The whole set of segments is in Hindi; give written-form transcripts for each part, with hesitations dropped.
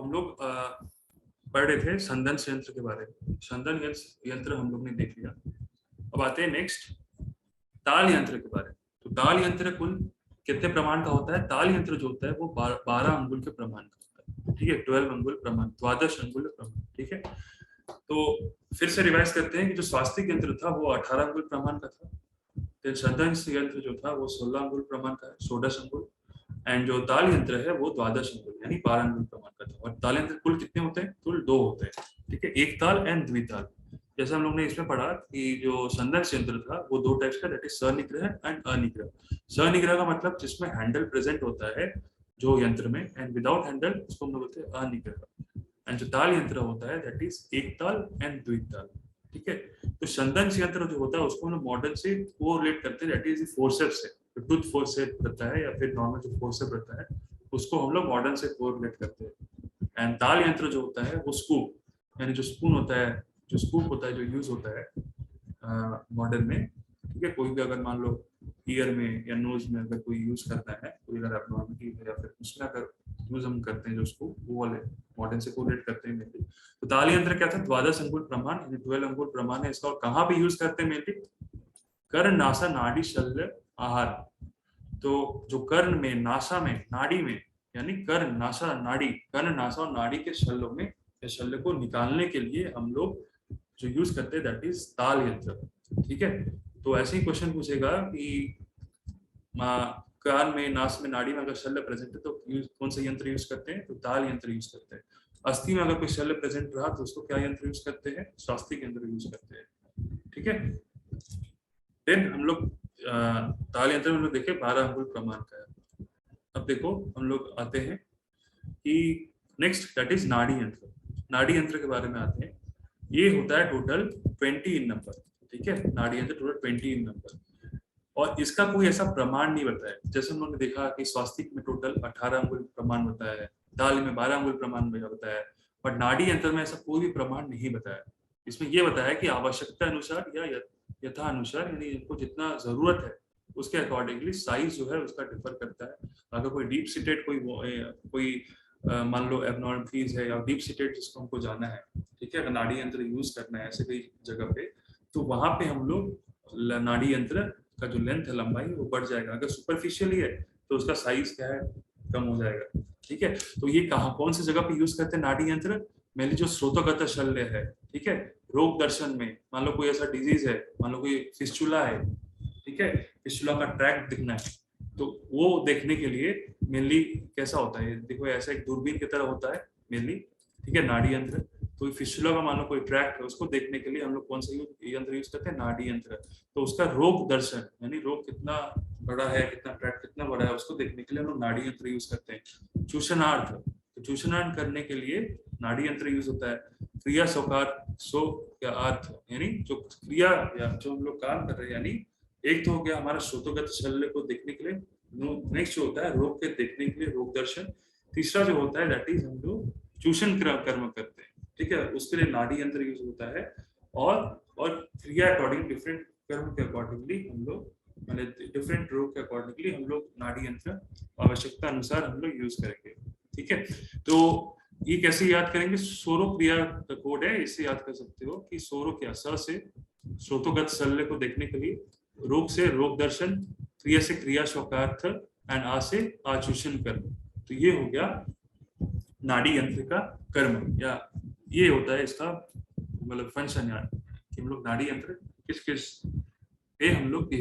हम लोग पढ़ रहे थे संदन यंत्र के बारे में। संदन यंत्र हम लोग ने देख लिया। अब आते हैं नेक्स्ट ताल यंत्र के बारे में। तो ताल यंत्र कुल कितने प्रमाण का होता है? ताल यंत्र जो होता है वो 12 अंगुल के प्रमाण का होता है। ठीक है, 12 अंगुल प्रमाण, 12 अंगुल प्रमाण। ठीक है, तो फिर से रिवाइज करते हैं कि जो स्वास्तिक यंत्र था वो 18 अंगुल प्रमाण का था। फिर संदन यंत्र जो था वो 16 अंगुल प्रमाण का है, 16 अंगुल। एंड जो ताल यंत्र है वो 12 अंगुल यानी 12 अंगुल प्रमाण का था। और ताल यंत्र कुल कितने होते हैं? कुल 2 होते हैं। ठीक है, एक ताल एंड द्विताल। जैसे हम लोग ने इसमें पढ़ा कि जो संदन यंत्र था वो 2 टाइप्स का, दैट इज सनिग्रह एंड अनिग्रह। सनिग्रह का मतलब जिसमें हैंडल प्रेजेंट होता है जो यंत्र में, एंड विदाउट हैंडल उसको हम लोग बोलते हैं अनिग्रह। एंड जो ताल यंत्र होता है दैट इज एक ताल एंड द्विताल। ठीक है, तो संदन यंत्र जो होता है उसको हम लोग मॉडर्न से कोरिलेट करते हैं, दैट इज फोर्सेप्स से, टूथ फोर्सेप रहता है या फिर नॉर्मल जो फोर्सेप रहता है उसको हम लोग मॉडर्न से कोरिलेट करते हैं। एंड ताल यंत्र जो होता है वो स्कूप यानी जो स्पून होता है, जो स्कूप होता है, जो यूज होता है मॉडर्न में। ठीक है, कोई भी अगर मान लो ईयर में या नोज में अगर कोई यूज करना है, कोई अगर एब्नॉर्मलिटी है या फिर उसमें अगर यूज हम करते हैं जो स्कूप, वो वाले मॉडर्न से कोरिलेट करते हैं मेनली। तो ताल यंत्र क्या था? 12 अंगुल प्रमाण यानी 12 अंगुल प्रमाण है इसका। और कहाँ पे यूज करते हैं मेनली? कर्ण, नासा, नाड़ी, शल्य, आहार। तो जो कर्ण में, नासा में, नाड़ी में, यानी कर्ण, नासा, नाड़ी, कर्ण, नासा और नाड़ी के शल्यों में शल्य को निकालने के लिए हम लोग जो यूज करते हैं दैट इज ताल यंत्र। ठीक है, तो ऐसे ही क्वेश्चन पूछेगा कि कान में, नास में, नाड़ी में अगर शल्य प्रेजेंट है तो कौन सा यंत्र यूज करते हैं? तो ताल यंत्र यूज करते हैं। अस्थि में अगर कोई शल्य प्रेजेंट रहा तो उसको क्या यंत्र यूज करते हैं? स्वास्तिक यंत्र यूज करते हैं। ठीक है, देन हम लोग ताल यंत्र में हम लोग देखे 12 अंगुल प्रमाण का है। अब देखो हम लोग आते हैं कि नेक्स्ट दैट इज नाड़ी यंत्र। नाड़ी यंत्र के बारे में आते हैं। ये होता है टोटल 20 इन नंबर। ठीक है, नाड़ी यंत्र टोटल 20 इन नंबर और इसका कोई ऐसा प्रमाण नहीं बताया। जैसे हम लोगों ने देखा कि स्वास्तिक में टोटल 18 अंगुल प्रमाण बताया है, ताल में 12 अंगुल प्रमाण बताया है, बट नाड़ी यंत्र में ऐसा कोई भी प्रमाण नहीं बताया। इसमें यह बताया कि आवश्यकता अनुसार या यथा अनुसार यानी इनको जितना जरूरत है उसके अकॉर्डिंगली साइज जो है उसका डिफर करता है। अगर कोई डीप सीटेड कोई मान लो एबनॉर्मलिटीज है या डीप सीटेड जिसको हमको जाना है, ठीक है, अगर नाड़ी यंत्र यूज करना है ऐसे कई जगह पे, तो वहां पे हम लोग नाड़ी यंत्र का जो लेंथ है, लंबाई, वो बढ़ जाएगा। अगर सुपरफिशियली है तो उसका साइज क्या है? कम हो जाएगा। ठीक है, तो ये कौन सी जगह पे यूज करते हैं नाड़ी यंत्र? मेनली जो स्रोतोगत शल्य है, ठीक है, रोग दर्शन में, मान लो कोई ऐसा डिजीज है, मान लो कोई फिस्चुला है, ठीक है, फिस्चुला का ट्रैक दिखना है, तो वो देखने के लिए मेनली कैसा होता है? देखो ऐसा एक दूरबीन की तरह होता है मेनली। ठीक है, नाड़ी यंत्र। तो फिस्चुला का मान लो कोई ट्रैक है, उसको देखने के लिए हम लोग कौन सा यंत्र यूज करते हैं? नाड़ी यंत्र। तो उसका रोग दर्शन यानी रोग कितना बड़ा है, कितना ट्रैक कितना बड़ा है, उसको देखने के लिए हम लोग नाड़ी यंत्र यूज करते हैं। चूषणार्थ, तो चूषणार्थ करने के लिए नाड़ी यंत्र यूज होता है। क्रिया या अर्थ यानी जो क्रिया या जो हम लोग काम कर रहे हैं, यानी एक तो हो गया हमारा श्रोतोगत शल्य को देखने के लिए, नेक्स्ट जो होता है रोग के देखने के लिए रोग दर्शन, तीसरा जो होता है दैट इज हम लोग चूषण कर्म करते हैं। ठीक है, उसके लिए नाड़ी यंत्र यूज होता है। और क्रिया अकॉर्डिंग डिफरेंट कर्म के अकॉर्डिंगली हम लोग, मतलब डिफरेंट रोग के अकॉर्डिंगली हम लोग नाड़ी यंत्र आवश्यकता अनुसार हम लोग यूज करेंगे। ठीक है, तो ये कैसे याद करेंगे? सोरो क्रिया का कोड है, इससे याद कर सकते हो कि सोरो क्या, स से श्रोतोगत शल्य को देखने के लिए, रोग से रोग दर्शन, क्रिया से क्रिया शोकार्थ एंड आ से आचूषण कर्म। तो ये हो गया नाड़ी यंत्र का कर्म, या ये होता है इसका मतलब फंक्शन यार, कि हम लोग नाड़ी यंत्र किस किस पे हम लोग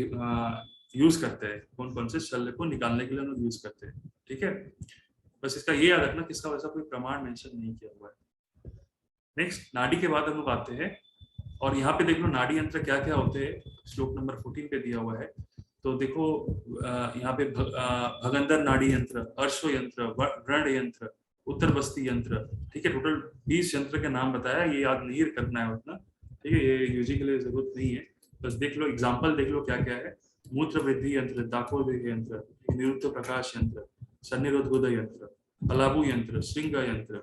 यूज करते हैं, कौन कौन से शल्य को निकालने के लिए हम लोग यूज करते हैं। ठीक है, बस इसका ये याद रखना कि इसका वैसा कोई प्रमाण मेंशन नहीं किया हुआ है। नेक्स्ट नाड़ी के बाद हम लोग आते हैं, और यहाँ पे देख लो नाड़ी यंत्र क्या क्या होते हैं, श्लोक नंबर 14 पे दिया हुआ है। तो देखो यहाँ पे भगंदर नाड़ी यंत्र, अर्शो यंत्र, व्रण यंत्र, उत्तर बस्ती यंत्र। ठीक है, टोटल 20 यंत्र के नाम बताया, ये याद नहीं करना है उतना। ठीक है, ये यूजी के लिए जरूरत नहीं है, बस देख लो एग्जाम्पल देख लो क्या क्या है। मूत्र वृद्धि यंत्र, दाकोदय यंत्र, निरुक्त प्रकाश यंत्र, सन्निरोधोदय यंत्र, अलाबु यंत्र, श्रृंग यंत्र।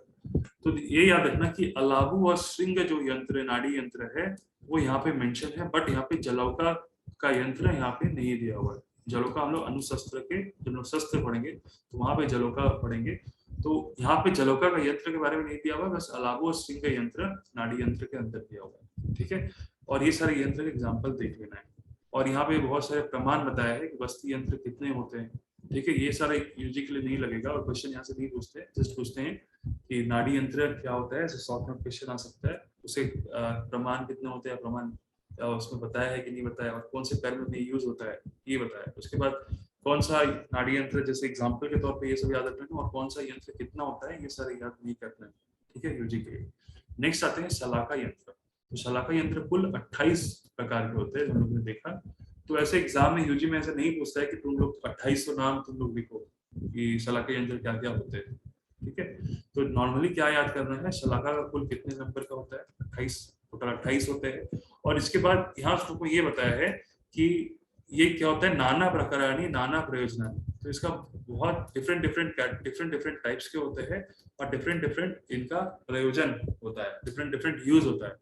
तो ये याद रखना कि अलाबु और श्रृंग जो यंत्र नाड़ी यंत्र है वो यहाँ पे मेंशन है, बट यहाँ पे जलौका का यंत्र यहाँ पे नहीं दिया हुआ है। जलोका हम लोग अनुशस्त्र के, जब हम लोग शस्त्र पढ़ेंगे तो वहां पे जलोका पढ़ेंगे। तो यहाँ पे जलोका का यंत्र के बारे में नहीं दिया हुआ, बस अलाबो स्ट्रिंग का यंत्र नाड़ी यंत्र के अंदर दिया हुआ है, ठीक है। और ये सारे यंत्र के एग्जाम्पल देख लेना है। और यहाँ पे बहुत सारे प्रमाण बताया है कि वस्ती यंत्र कितने होते हैं, ठीक है। ये सारे यूजी के लिए नहीं लगेगा और क्वेश्चन यहाँ से नहीं पूछते, जस्ट पूछते हैं कि नाड़ी यंत्र क्या होता है, ऐसे शॉर्ट में क्वेश्चन आ सकता है। उसे प्रमाण कितने होते हैं, प्रमाण उसमें बताया है कि नहीं बताया, और कौन से कर्म में यूज होता है ये बताया। उसके बाद कौन सा नाड़ी यंत्र, जैसे एग्जाम्पल के तौर पे ये सब याद रखना है, और कौन सा यंत्र कितना होता है ये सारे याद नहीं करना है, ठीक है, यूजी के लिए। नेक्स्ट आते हैं शलाका यंत्र। तो शलाका यंत्र कुल 28 प्रकार के होते हैं, हम लोग ने देखा। तो ऐसे एग्जाम में यूजी में ऐसा नहीं पूछता है कि तुम लोग 2800 नाम तुम लोग लिखो कि शलाका यंत्र क्या क्या होते हैं, ठीक है। तो नॉर्मली क्या याद करना है, शलाका का कुल कितने नंबर का होता है, 28, टोटल 28 होते हैं। और इसके बाद यहाँ तुमको ये बताया है कि ये क्या होता है, नाना प्रकाराणी नाना प्रयोजनानि। तो इसका बहुत डिफरेंट डिफरेंट टाइप्स के होते हैं, और डिफरेंट इनका प्रयोजन होता है, डिफरेंट यूज होता है,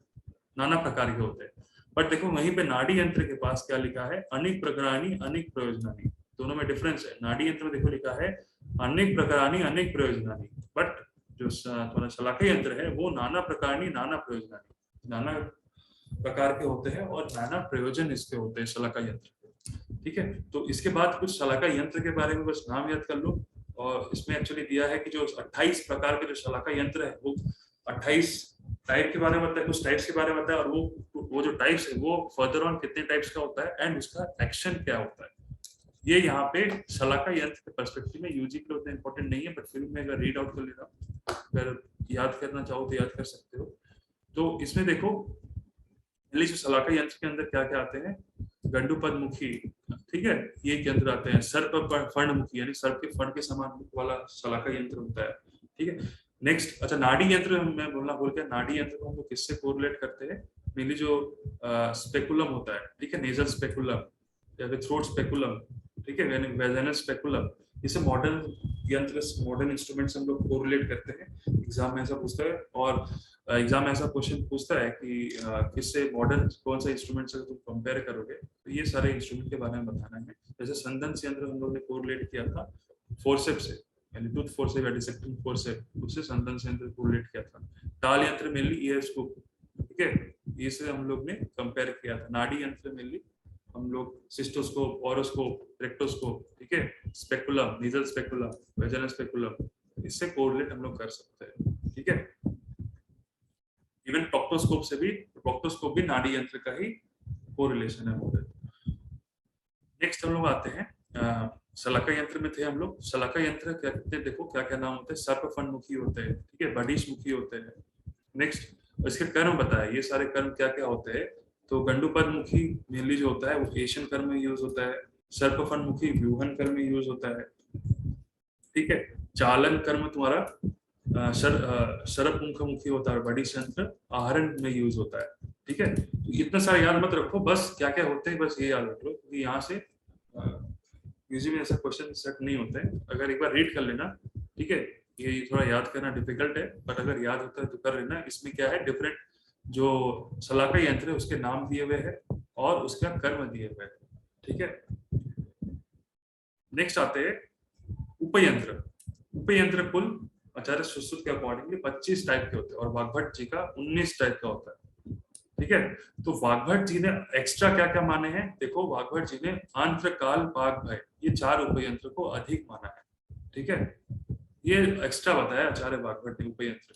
नाना प्रकार के होते हैं। बट देखो वहीं पे नाड़ी यंत्र के पास क्या लिखा है, अनेक प्रकाराणी अनेक प्रयोजनानि। दोनों में डिफरेंस है। नाड़ी यंत्र में देखो लिखा है अनेक प्रकाराणी अनेक प्रयोजनानि, बट जो थोड़ा शलाका यंत्र है वो नाना प्रकाराणी नाना प्रयोजनानि, नाना प्रकार के होते हैं और नाना प्रयोजन इसके होते हैं शलाका यंत्र के, ठीक है। तो इसके बाद कुछ शलाका यंत्र के बारे में बस नाम याद कर लो। और इसमें एक्चुअली दिया है कि जो 28 प्रकार के जो शलाका यंत्र है वो 28 टाइप के बारे में बताया, कुछ टाइप्स के बारे में बताया, और वो जो टाइप्स है वो फर्दर ऑन कितने टाइप्स का होता है एंड उसका एक्शन क्या होता है, ये यहाँ पे शलाका यंत्र के पर्सपेक्टिव में यूजी के लिए उतना इंपॉर्टेंट नहीं है, बट फिर मैं अगर रीड आउट कर ले रहा हूँ, अगर याद करना चाहो तो याद कर सकते हो। तो इसमें देखो जो शलाका यंत्र के अंदर क्या क्या आते हैं, गंडुपद मुखी, ठीक है, ये यंत्र आते हैं। सर्प फंड मुखी यानी सर्प के फंड के समान मुख वाला शलाका यंत्र होता है, ठीक है। नेक्स्ट, अच्छा नाड़ी यंत्र मैं बोलना भूल गया, नाड़ी यंत्र को हम लोग किससे कोरिलेट करते हैं, मेनली जो स्पेकुलम होता है, ठीक है, नेजल स्पेकुलम या फिर थ्रोट स्पेकुलम, ठीक है, वेजाइनल स्पेकुलम, इसे मॉडर्न यंत्र, मॉडर्न इंस्ट्रूमेंट से हम लोग कोरिलेट करते हैं। एग्जाम में ऐसा पूछता है, और एग्जाम में ऐसा क्वेश्चन पूछता है कि किससे मॉडर्न कौन सा इंस्ट्रूमेंट से तुम कंपेयर करोगे, तो ये सारे इंस्ट्रूमेंट के बारे में बताना है। जैसे संदंश यंत्र हम लोग ने कोरिलेट किया था फोर्सेप से, यानी टूथ फोर्सेप या डिसेक्टिंग फोर्सेप, उससे संदंश यंत्र कोरिलेट किया था। ताल यंत्र मेनली ईयर स्कूप, ठीक है, इसे हम लोग ने कंपेयर किया था। नाड़ी यंत्र मेनली हम लोग सिस्टोस्कोप, ओरोस्कोप, रेक्टोस्कोप, ठीक है, speculum, nasal speculum, vaginal speculum, इससे कोरिलेट हम लोग कर सकते हैं, ठीक है। इवन प्रोक्टोस्कोप से भी, प्रोक्टोस्कोप भी नाड़ी यंत्र का ही कोरिलेशन है मॉडल। नेक्स्ट हम लोग आते हैं शलाका यंत्र में थे हम लोग। शलाका यंत्र क्या कहते हैं, देखो क्या क्या नाम होते हैं, सर्प फंड मुखी होते हैं, ठीक है, बडिश मुखी होते हैं। नेक्स्ट इसके कर्म बताया, ये सारे कर्म क्या क्या होते हैं। तो गंडुपद मुखी मेनली जो होता है वो एशियन कर्म में यूज होता है। सर्प फंड मुखी व्यूहन कर्म में यूज होता है, ठीक है। चालन कर्म तुम्हारा शरप मुखी होता है, बड़ी यंत्र आहरण में यूज होता है, ठीक है। तो इतना सारा याद मत रखो, बस क्या क्या होते हैं बस ये याद रख लो, क्योंकि यहाँ से यूजुअली ऐसा क्वेश्चन सेट नहीं होते हैं। अगर एक बार रीड कर लेना, ठीक है, ये थोड़ा याद करना डिफिकल्ट है, बट अगर याद होता है तो कर लेना। इसमें क्या है, डिफरेंट जो शलाका यंत्र है उसके नाम दिए हुए हैं और उसका कर्म दिए हुए हैं, ठीक है। नेक्स्ट आते हैं उपयंत्र। उपयंत्र कुल आचार्य सुश्रुत के अकॉर्डिंगली 25 टाइप के होते हैं और वाग्भट जी का 19 टाइप का होता है, ठीक है। तो वाग्भट जी ने एक्स्ट्रा क्या क्या माने हैं, देखो वाग्भट जी ने आंत्र काल पाग भय, ये 4 उपयंत्र को अधिक माना है, ठीक है, ये एक्स्ट्रा बताया आचार्य वाग्भट ने उपयंत्र।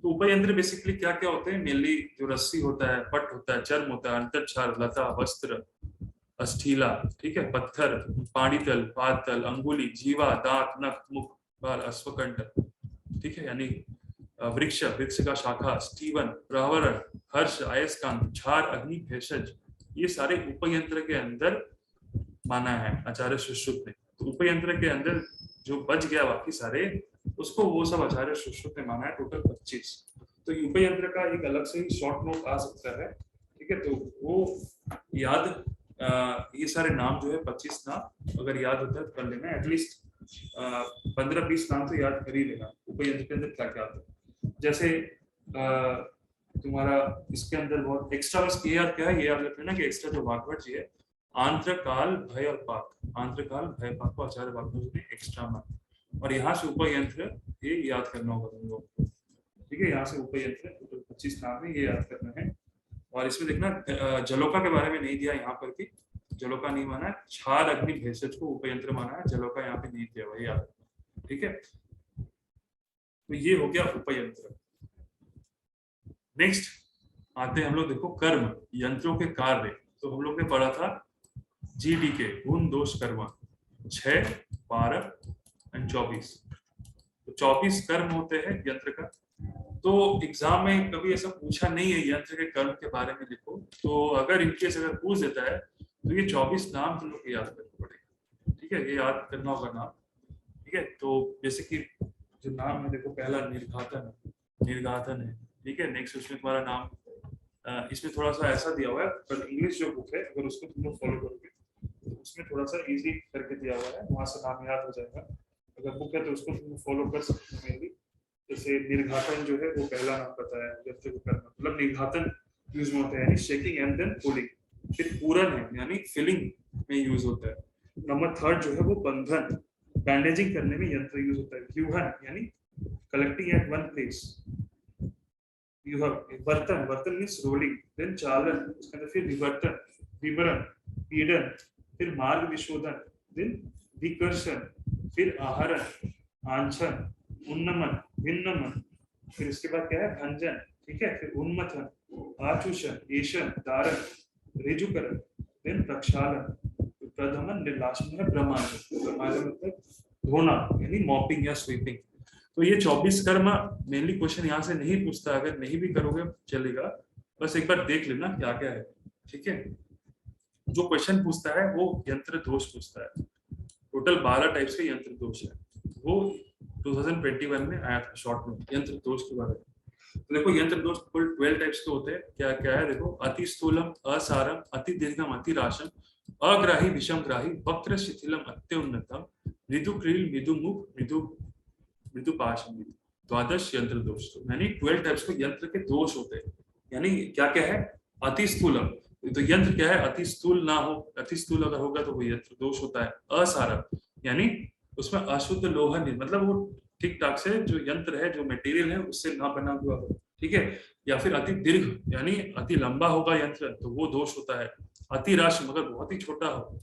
तो उपयंत्र बेसिकली क्या क्या होते हैं, मेनली जो रस्सी होता है, पट होता है, चर्म होता है, अंतरछार, लता, वस्त्र, अस्थीला, ठीक है, पत्थर, पाणीतल, पादतल, अंगुली, जीवा, दांत, नख, मुख, बाल, अश्वकंठ, ठीक है, यानी वृक्ष, वृक्ष का शाखा, स्टीवन, प्रहवरण, हर्ष, आयस्कांत, क्षार, अग्नि, भेषज, ये सारे उपयंत्र के अंदर माना है आचार्य सुश्रुत ने। तो उपयंत्र के अंदर जो बच गया बाकी सारे, उसको वो सब आचार्य सुश्रुत ने माना है, टोटल 25। तो उपयंत्र का एक अलग से ही शॉर्ट नोट आ सकता है, ठीक है, तो वो याद ये सारे नाम जो है 25 नाम अगर याद होता है तो कर लेना, एटलीस्ट 15-20 नाम तो याद कर ही लेना उपयंत्र के अंदर क्या क्या आता है। जैसे तुम्हारा इसके अंदर बहुत एक्स्ट्रा बस ये याद क्या है, ये याद रख लेना कि एक्स्ट्रा जो वाग्भट जी है आंत्रकाल भय और पाक, आंत्रकाल भय पाक को आचार्य वाग्भट ने एक्स्ट्रा माना। और यहाँ से उपयंत्र ये याद करना होगा तुम लोग, ठीक है। यहाँ से उपयंत्र 25 नाम है, ये याद करना है। और इसमें देखना जलोका के बारे में नहीं दिया यहाँ पर भी, जलोका नहीं माना है। छाद अग्नि भेषज को उपयंत्र माना है, जलोका यहाँ पे नहीं दिया हुआ, याद रखना, ठीक है। तो ये हो गया उपयंत्र। नेक्स्ट आते हैं हम लोग, देखो कर्म, यंत्रों के कार्य। तो हम लोग ने पढ़ा था जीडी के गुण दोष कर्म 6, 12 एंड 24। तो 24 कर्म होते हैं यंत्र का। तो एग्जाम में कभी ऐसा पूछा नहीं है यंत्र के कर्म के बारे में लिखो, तो अगर इनकेस अगर पूछ देता है तो ये 24 नाम तुम लोग याद करना पड़ेगा, ठीक है। ये याद करना होगा नाम, ठीक है। तो जैसे कि जो नाम है देखो, पहला निर्घातन, निर्घातन है, ठीक है। नेक्स्ट उसमें तुम्हारा नाम, इसमें थोड़ा सा ऐसा दिया हुआ है, पर इंग्लिश जो बुक है अगर उसको तुम लोग फॉलो करोगे तो उसमें थोड़ा सा इजी करके दिया हुआ है, वहां से नाम याद हो जाएगा। अगर बुक है तो उसको तुम फॉलो कर सकते हो मेनली। जैसे निर्घातन जो है वो पहला नाम पता है यंत्र को करना, मतलब निर्घातन यूज में होता है यानी शेकिंग एंड देन पुलिंग। फिर पूरन है यानी फिलिंग में यूज होता है। नंबर थर्ड जो है वो बंधन, बैंडेजिंग करने में यंत्र यूज होता है। व्यूहन यानी कलेक्टिंग एट वन प्लेस। वर्तन, वर्तन मीन्स रोलिंग। देन चालन, उसके अंदर फिर विवर्तन, विवरण, पीड़न, फिर मार्ग विशोधन, देन विकर्षण, फिर आहरण, आंछन, उन्नमन, भिन्नमन, फिर इसके बाद क्या है भंजन, ठीक है। फिर उन्मथन, आचूषण, एषण, दारण, ऋजुकरण, देन प्रक्षालन, प्रधमन, लास्ट में है ब्रह्मांड। ब्रह्मांड मतलब धोना यानी मॉपिंग या स्वीपिंग। तो ये 24 कर्म मेनली क्वेश्चन यहाँ से नहीं पूछता, अगर नहीं भी करोगे चलेगा, बस एक बार देख लेना क्या क्या है, ठीक है। जो क्वेश्चन पूछता है वो यंत्र दोष पूछता है। टोटल 12 टाइप्स के यंत्र दोष है, वो 2021 में आया था शॉर्ट में यंत्र दोष के बारे में। तो देखो यंत्र दोष कुल 12 टाइप्स के होते हैं। क्या क्या है देखो, अति स्थूलम, असारम, अति दीर्घम, अति राशम, अग्राही, विषमग्राही, वक्र शिथिलम, अत्युन्नतम, मृदु क्रील, मृदु मुख, मृदु मृदुपाशम, द्वादश यंत्र दोष। यानी 12 टाइप्स के यंत्र के दोष होते हैं। यानी क्या क्या है, अति स्थूलम, तो यंत्र क्या है अति स्थूल ना हो, अति स्थूल अगर होगा तो वो यंत्र दोष होता है। असारम यानी उसमें अशुद्ध लोहा नहीं, मतलब वो ठीक ठाक से जो यंत्र है, जो मटेरियल है उससे ना बना हुआ हो, ठीक है। या फिर अति दीर्घ यानी अति लंबा होगा यंत्र, तो वो दोष होता है। अति राशि मगर बहुत ही छोटा हो।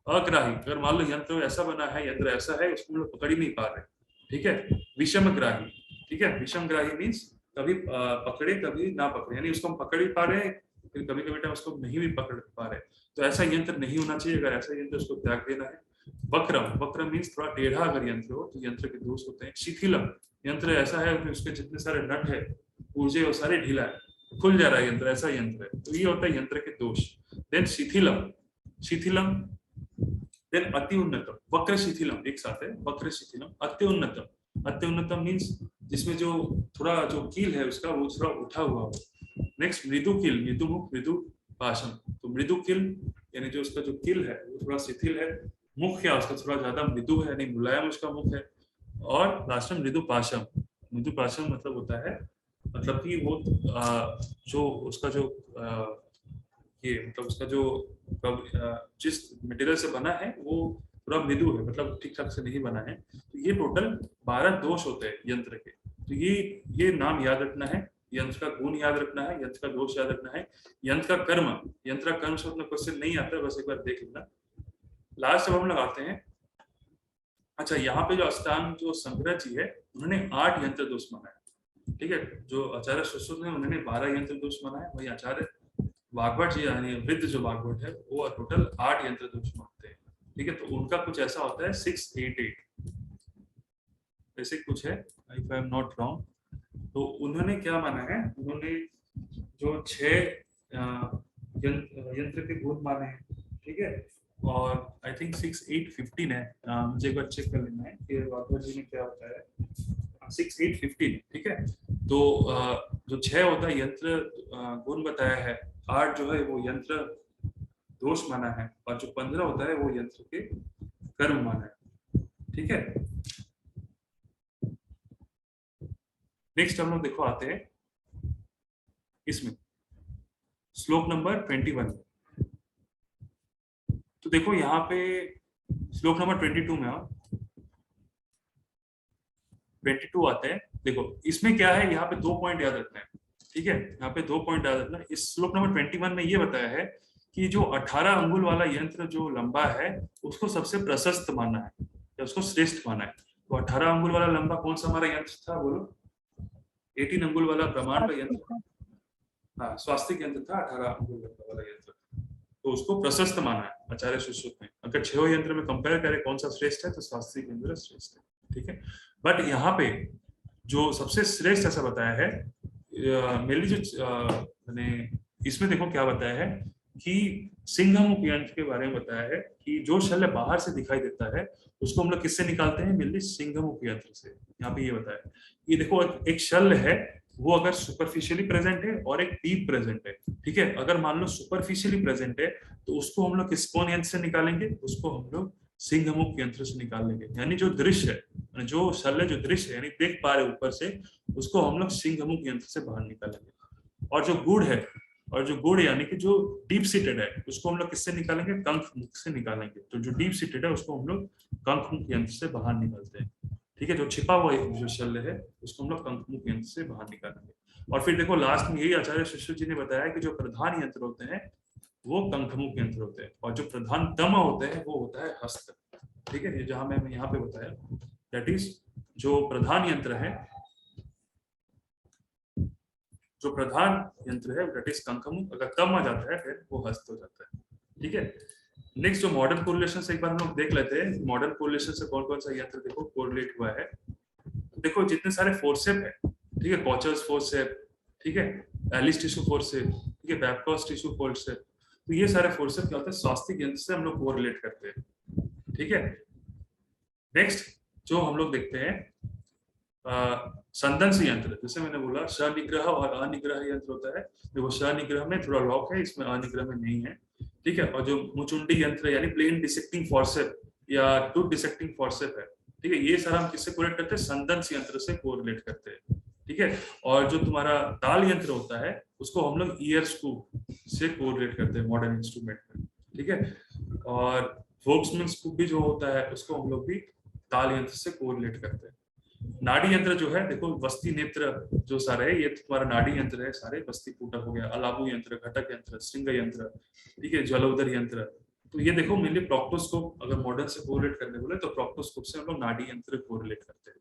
अग्राही, अगर मान लो यंत्र ऐसा बना है, यंत्र ऐसा है उसको हम लोग पकड़ ही नहीं पा रहे, ठीक है। विषमग्राही, ठीक है। विषमग्राही मीन्स कभी पकड़े कभी ना पकड़े, यानी उसको हम पकड़ ही पा रहे हैं, फिर कभी कभी टाइम उसको नहीं भी पकड़ पा रहे, तो ऐसा यंत्र नहीं होना चाहिए। अगर ऐसा यंत्र उसको त्याग देना है। वक्रम, वक्रम मीन्स थोड़ा टेढ़ा अगर यंत्र हो तो यंत्र के दोष होते हैं। शिथिलम, यंत्र ऐसा है कि उसके जितने सारे नट है पुर्जे वो सारे ढीला है, खुल जा रहा है यंत्र, ऐसा यंत्र है, तो ये होता है यंत्र के दोष। देन शिथिलम, शिथिलम, देन अति उन्नतम, वक्र शिथिलम एक साथ है, वक्र शिथिलम, अति उन्नतम, अति उन्नतम मीन्स जिसमें जो थोड़ा जो कील है उसका वो थोड़ा उठा हुआ हो। नेक्स्ट मृदु कील, मृदु मुख, मृदु पाशम, तो मृदु कील यानी जो उसका जो कील है वो थोड़ा शिथिल है। मुख क्या उसका थोड़ा ज्यादा मृदु है यानी मुलायम उसका मुख है। और लास्ट में मृदु पाशम, मृदु पाशम मतलब होता है मतलब कि वो जो उसका जो ये मतलब उसका जो जिस मटेरियल से बना है वो पूरा मृदु है, मतलब ठीक ठाक से नहीं बना है। तो ये टोटल 12 दोष होते हैं यंत्र के। तो ये नाम याद रखना है, यंत्र का गुण याद रखना है, यंत्र का दोष याद रखना है। यंत्र का कर्म, यंत्र का कर्म से उतना क्वेश्चन नहीं आता है, बस एक बार देख लेना। लास्ट जब हम लगाते हैं, अच्छा यहाँ पे जो अष्टांग जो शंकराचार्य जी है उन्होंने 8 यंत्र दोष माना है, ठीक है। जो आचार्य सुश्रुत ने उन्होंने 12 यंत्र दोष माना है, वही आचार्य वाग्भट जी यानी वृद्ध जो वाग्भट है वो टोटल 8 यंत्र दोष मानते हैं, ठीक है। तो उनका कुछ ऐसा होता है 688 ऐसे कुछ है, if I am not wrong. तो उन्होंने क्या माना है, उन्होंने जो 6 यंत्र के गुण माने हैं, ठीक है। और आई थिंक 6815 है, मुझे एक बार चेक कर लेना है कि वाग्भट जी ने क्या बताया है। 6815, ठीक है। तो जो 6 होता है यंत्र गुण बताया है, 8 जो है वो यंत्र दोष माना है, और जो 15 होता है वो यंत्र के कर्म माना है, ठीक है। नेक्स्ट हम लोग देखो आते हैं इसमें श्लोक नंबर 21। तो देखो यहाँ पे श्लोक नंबर 22 में 22 आते हैं। देखो इसमें क्या है, यहाँ पे 2 पॉइंट याद रखना है। ठीक है, यहाँ पे 2 पॉइंट याद रखना है। इस श्लोक नंबर 21 में ये बताया है कि जो 18 अंगुल वाला यंत्र जो लंबा है उसको सबसे प्रशस्त माना है या उसको श्रेष्ठ माना है। तो 18 अंगुल वाला लंबा कौन सा हमारा यंत्र था, बोलो? 18 अंगुल वाला ब्रह्मांड का यंत्र, हाँ स्वास्तिक यंत्र था 18 अंगुल वाला यंत्र। तो उसको प्रशस्त माना है आचार्य सुश्रुत में। अगर 6 यंत्र में कंपेयर करें कौन सा श्रेष्ठ है, तो स्वास्तिक यंत्र श्रेष्ठ है। ठीक है, बट यहाँ पे जो सबसे श्रेष्ठ ऐसा बताया है मेनली जो मैंने इसमें देखो क्या बताया है कि सिंहमुख यंत्र के बारे में बताया है कि जो शल्य बाहर से दिखाई देता है उसको हम लोग किससे निकालते हैं, मेनली सिंहमुख यंत्र से। यहाँ पे ये बताया है, ये देखो एक शल्य है वो अगर सुपरफिशियली प्रेजेंट है और एक डीप प्रेजेंट है। ठीक है, अगर मान लो सुपरफिशियली प्रेजेंट है तो उसको हम लोग किस कौन यंत्र से निकालेंगे, उसको हम लोग सिंहमुख यंत्र से निकाल लेंगे। यानी जो दृश्य है, जो शल्य जो दृश्य है यानी देख पा रहे ऊपर से, उसको हम लोग सिंहमुख यंत्र से बाहर निकालेंगे। और जो गुड़ है, और जो गुड़ यानी कि जो डीप सीटेड है, उसको हम लोग किससे निकालेंगे, कंक मुख से निकालेंगे। तो जो डीप सीटेड है उसको हम लोग कंक मुख यंत्र से बाहर निकालते हैं। ठीक है, जो छिपा हुआ जो शल्य है उसको हम लोग कंक मुख यंत्र से बाहर निकालेंगे। और फिर देखो लास्ट में यही आचार्य सुश्रुत जी ने बताया कि जो प्रधान यंत्र होते हैं वो कंकमुख यंत्र होते हैं, और जो प्रधान तम होते हैं वो होता है हस्त। ठीक है, ये जहां मैं यहाँ पे बताया, दैट इज जो प्रधान यंत्र है, जो प्रधान यंत्र है दैट इज कंकमुख, अगर तम आ जाता है फिर वो हस्त हो जाता है। ठीक है, नेक्स्ट जो मॉडर्न कोरिलेशन से एक बार हम लोग देख लेते हैं, मॉडर्न कोरिलेशन से कौन कौन सा यंत्र देखो कोरिलेट हुआ है। तो देखो जितने सारे फोर्सेप है, ठीक है, कॉचर्स फोर्सेप, ठीक है, एलिस टिश्यू फोर्सेप, ठीक है, बैपकॉस टिश्यू फोर्सेप, तो ये सारे फोर्सेप क्या होते हैं, स्वास्तिक यंत्र से हम लोग कोरिलेट करते हैं। ठीक है, नेक्स्ट जो हम लोग देखते हैं संदंश यंत्र, जैसे मैंने बोला सनिग्रह और अनिग्रह यंत्र होता है। देखो सनिग्रह में थोड़ा लॉक है, इसमें अनिग्रह में नहीं है। ठीक है, और जो मुचुंडी यंत्र यानी प्लेन डिसेक्टिंग फोर्सेप या टूथ डिसेक्टिंग फोर्सेप है, ठीक है, ये सारा हम किससे कोरिलेट करते हैं, संदंश यंत्र से कोरिलेट करते हैं। ठीक है, और जो तुम्हारा ताल यंत्र होता है उसको हम लोग ईयर स्कूप से कोरिलेट करते हैं मॉडर्न इंस्ट्रूमेंट में। ठीक है, और वोक्समैन स्कूप भी जो होता है उसको हम लोग भी ताल यंत्र से कोरिलेट करते हैं। नाड़ी यंत्र जो है देखो, वस्ती नेत्र जो सारे है ये तुम्हारा नाड़ी यंत्र है सारे, वस्ती पूटक हो गया, अलाबु यंत्र, घटक यंत्र, श्रृंग यंत्र, ठीक है, ज्वलोदर यंत्र। तो ये देखो मेनली प्रोक्टोस्कोप, अगर मॉडर्न से कोरिलेट करने बोले तो प्रोक्टोस्कोप से हम लोग नाड़ी यंत्र कोरिलेट करते हैं।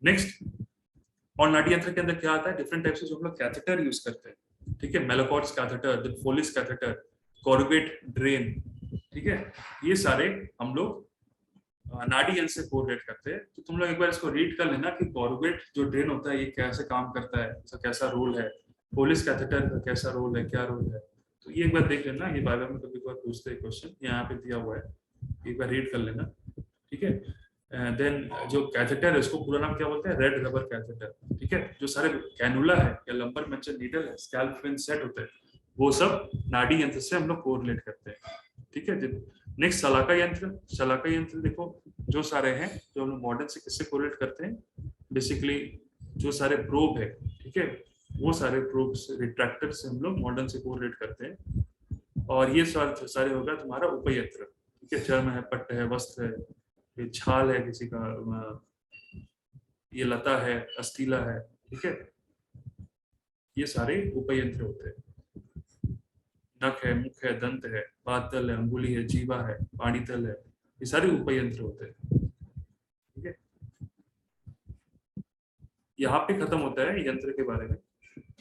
नेक्स्ट, और नाड़ी यंत्र के अंदर क्या आता है, डिफरेंट टाइप से जो हम लोग कैथेटर यूज करते हैं। ठीक है, मेलोकॉर्ड्स कैथेटर, देन फोलिस कैथेटर, कॉर्बेट ड्रेन, ठीक है, ये सारे हम लोग नाड़ी यंत्र से कोरिलेट करते हैं। तो तुम लोग एक बार इसको रीड कर लेना कि कॉर्बेट जो ड्रेन होता है ये कैसे काम करता है, इसका कैसा रोल है, फोलिस कैथेटर का कैसा रोल है, क्या रोल है। तो ये एक बार देख लेना, ये बाइबल में कभी बार पूछते हैं क्वेश्चन, यहाँ पे दिया हुआ है, एक बार रीड कर लेना। ठीक है, देन जो कैथेटर है उसको पूरा नाम क्या बोलते हैं, रेड रबर कैथेटर। ठीक है, जो सारे कैनुला है या लंबर पंचर नीडल है, स्कैल्प फिन सेट होते हैं, वो सब नाड़ी यंत्र से हम लोग कोरिलेट करते हैं। ठीक है, नेक्स्ट शलाका यंत्र। शलाका यंत्र देखो जो सारे हैं जो हम लोग मॉडर्न से किससे कोरिलेट करते हैं, बेसिकली जो सारे प्रोब है, ठीक है, वो सारे प्रोब से, रिट्रैक्टर से हम लोग मॉडर्न से कोरिलेट करते हैं। और ये सारे होगा तुम्हारा उपयंत्र। ठीक है, चर्म है, पट्ट है, वस्त्र है, ये छाल है किसी का, ये लता है, अस्थिला है, ठीक है, ये सारे उपयंत्र होते हैं। नख है, मुख है, दंत है, पादतल है, अंगुली है, जीवा है, पाणितल है, ये सारे उपयंत्र होते हैं। ठीक है, यहाँ पे खत्म होता है यंत्र के बारे में।